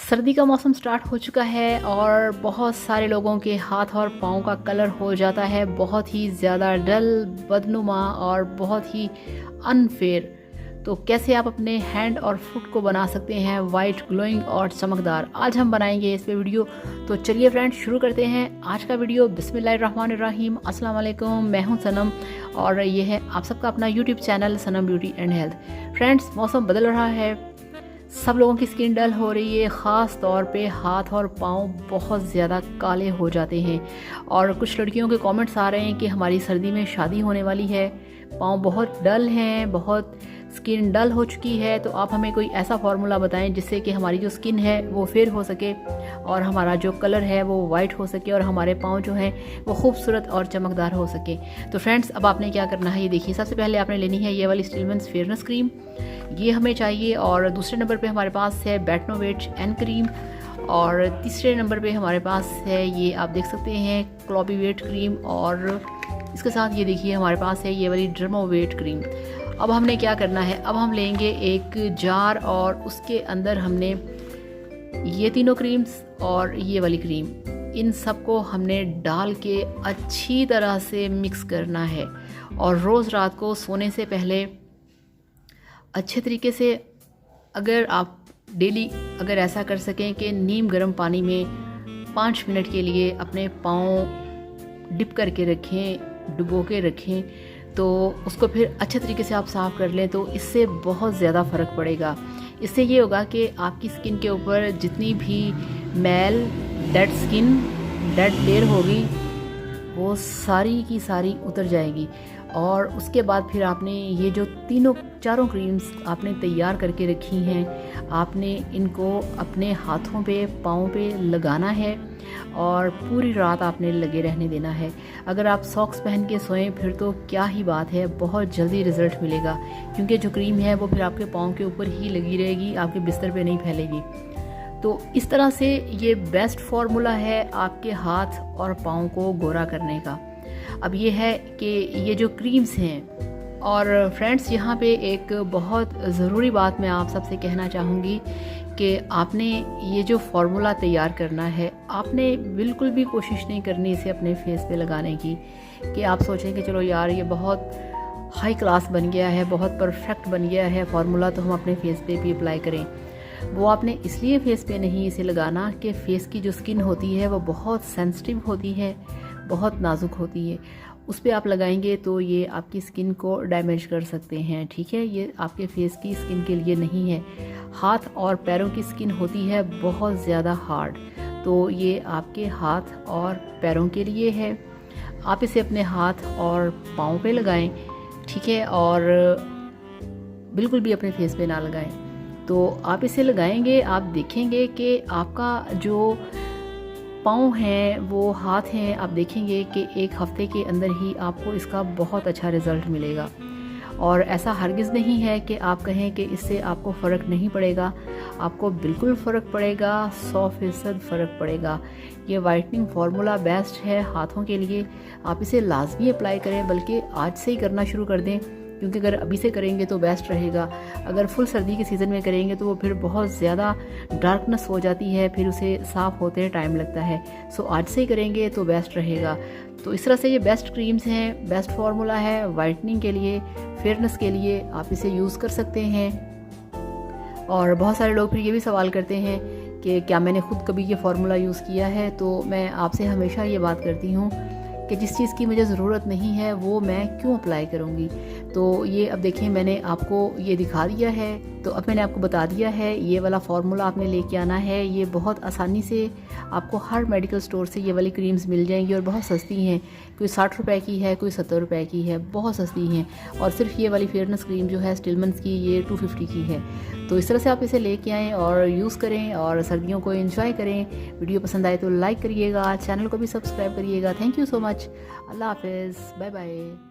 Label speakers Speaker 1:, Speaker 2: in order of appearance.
Speaker 1: सर्दी का मौसम स्टार्ट हो चुका है और बहुत सारे लोगों के हाथ और पाँव का कलर हो जाता है बहुत ही ज़्यादा डल, बदनुमा और बहुत ही अनफेयर। तो कैसे आप अपने हैंड और फुट को बना सकते हैं वाइट, ग्लोइंग और चमकदार, आज हम बनाएंगे इस पे वीडियो। तो चलिए फ्रेंड्स शुरू करते हैं आज का वीडियो। बिस्मिल्लाहिर्रहमानिर्रहीम, अस्सलाम वालेकुम। मैं हूं सनम और ये है आप सबका अपना YouTube channel Sanam beauty and health. Friends मौसम बदल रहा है, सब लोगों की स्किन डल हो रही है, ख़ास तौर पे हाथ और पाँव बहुत ज़्यादा काले हो जाते हैं। और कुछ लड़कियों के कमेंट्स आ रहे हैं कि हमारी सर्दी में शादी होने वाली है, पाँव बहुत डल हैं, बहुत स्किन डल हो चुकी है। तो आप हमें कोई ऐसा फार्मूला बताएं जिससे कि हमारी जो स्किन है वो फेयर हो सके और हमारा जो कलर है वो वाइट हो सके और हमारे पाँव जो हैं वो खूबसूरत और चमकदार हो सके। तो फ्रेंड्स अब आपने क्या करना है ये देखिए। सबसे पहले आपने लेनी है ये वाली स्टिलमेंस फेयरनेस क्रीम, ये हमें चाहिए। और दूसरे नंबर पे हमारे पास है बेटनोवेट एन क्रीम और तीसरे नंबर पे हमारे पास है ये आप देख सकते हैं क्लोबीवेट क्रीम और इसके साथ ये देखिए हमारे पास है ये वाली डर्मोवेट क्रीम। अब हमने क्या करना है, अब हम लेंगे एक जार और उसके अंदर हमने ये तीनों क्रीम्स और ये वाली क्रीम, इन सबको हमने डाल के अच्छी तरह से मिक्स करना है। और रोज़ रात को सोने से पहले अच्छे तरीके से अगर आप डेली अगर ऐसा कर सकें कि नीम गर्म पानी में 5 मिनट के लिए अपने पाँव डिप करके रखें, डुबो के रखें, तो उसको फिर अच्छे तरीके से आप साफ़ कर लें तो इससे बहुत ज़्यादा फ़र्क पड़ेगा। इससे ये होगा कि आपकी स्किन के ऊपर जितनी भी मैल, डेड स्किन, डेड लेयर होगी वो सारी की सारी उतर जाएगी। और उसके बाद फिर आपने ये जो चारों क्रीम्स आपने तैयार करके रखी हैं, आपने इनको अपने हाथों पे, पाँव पे लगाना है और पूरी रात आपने लगे रहने देना है। अगर आप सॉक्स पहन के सोएं फिर तो क्या ही बात है, बहुत जल्दी रिज़ल्ट मिलेगा क्योंकि जो क्रीम है वो फिर आपके पाँव के ऊपर ही लगी रहेगी, आपके बिस्तर पे नहीं फैलेगी। तो इस तरह से ये बेस्ट फार्मूला है आपके हाथ और पाँव को गोरा करने का। अब ये है कि ये जो क्रीम्स हैं, और फ्रेंड्स यहाँ पे एक बहुत ज़रूरी बात मैं आप सबसे कहना चाहूँगी कि आपने ये जो फार्मूला तैयार करना है, आपने बिल्कुल भी कोशिश नहीं करनी इसे अपने फेस पे लगाने की कि आप सोचें कि चलो यार ये बहुत हाई क्लास बन गया है, बहुत परफेक्ट बन गया है फार्मूला, तो हम अपने फेस पे भी अप्लाई करें। वो आपने इसलिए फेस पे नहीं इसे लगाना कि फेस की जो स्किन होती है वो बहुत सेंसिटिव होती है, बहुत नाजुक होती है, उस पर आप लगाएंगे तो ये आपकी स्किन को डैमेज कर सकते हैं। ठीक है, ये आपके फेस की स्किन के लिए नहीं है। हाथ और पैरों की स्किन होती है बहुत ज़्यादा हार्ड, तो ये आपके हाथ और पैरों के लिए है। आप इसे अपने हाथ और पाँव पे लगाएं, ठीक है, और बिल्कुल भी अपने फेस पे ना लगाएं। तो आप इसे लगाएंगे, आप देखेंगे कि आपका जो पाँव हैं वो हाथ हैं, आप देखेंगे कि 1 हफ्ते के अंदर ही आपको इसका बहुत अच्छा रिज़ल्ट मिलेगा। और ऐसा हरगिज़ नहीं है कि आप कहें कि इससे आपको फ़र्क नहीं पड़ेगा, आपको बिल्कुल फ़र्क पड़ेगा, 100% फ़र्क पड़ेगा। ये वाइटनिंग फार्मूला बेस्ट है हाथों के लिए, आप इसे लाजमी अप्लाई करें, बल्कि आज से ही करना शुरू कर दें क्योंकि अगर अभी से करेंगे तो बेस्ट रहेगा। अगर फुल सर्दी के सीज़न में करेंगे तो वो फिर बहुत ज़्यादा डार्कनेस हो जाती है, फिर उसे साफ़ होते टाइम लगता है। सो आज से ही करेंगे तो बेस्ट रहेगा। तो इस तरह से ये बेस्ट क्रीम्स हैं, बेस्ट फार्मूला है वाइटनिंग के लिए, फेयरनेस के लिए, आप इसे यूज़ कर सकते हैं। और बहुत सारे लोग फिर ये भी सवाल करते हैं कि क्या मैंने ख़ुद कभी ये फार्मूला यूज़ किया है। तो मैं आपसे हमेशा ये बात करती हूँ कि जिस चीज़ की मुझे ज़रूरत नहीं है वो मैं क्यों अप्लाई करूँगी। तो ये अब देखिए मैंने आपको ये दिखा दिया है, तो अब मैंने आपको बता दिया है ये वाला फार्मूला आपने लेके आना है। ये बहुत आसानी से आपको हर मेडिकल स्टोर से ये वाली क्रीम्स मिल जाएंगी और बहुत सस्ती हैं, कोई 60 रुपए की है, कोई 70 रुपए की है, बहुत सस्ती हैं। और सिर्फ ये वाली फेयरनेस क्रीम जो है स्टिलमेंस की, ये 250 की है। तो इस तरह से आप इसे लेके आएँ और यूज़ करें और सर्दियों को एंजॉय करें। वीडियो पसंद आए तो लाइक करिएगा, चैनल को भी सब्सक्राइब करिएगा। थैंक यू सो मच, अल्लाह हाफिज़, बाय बाय।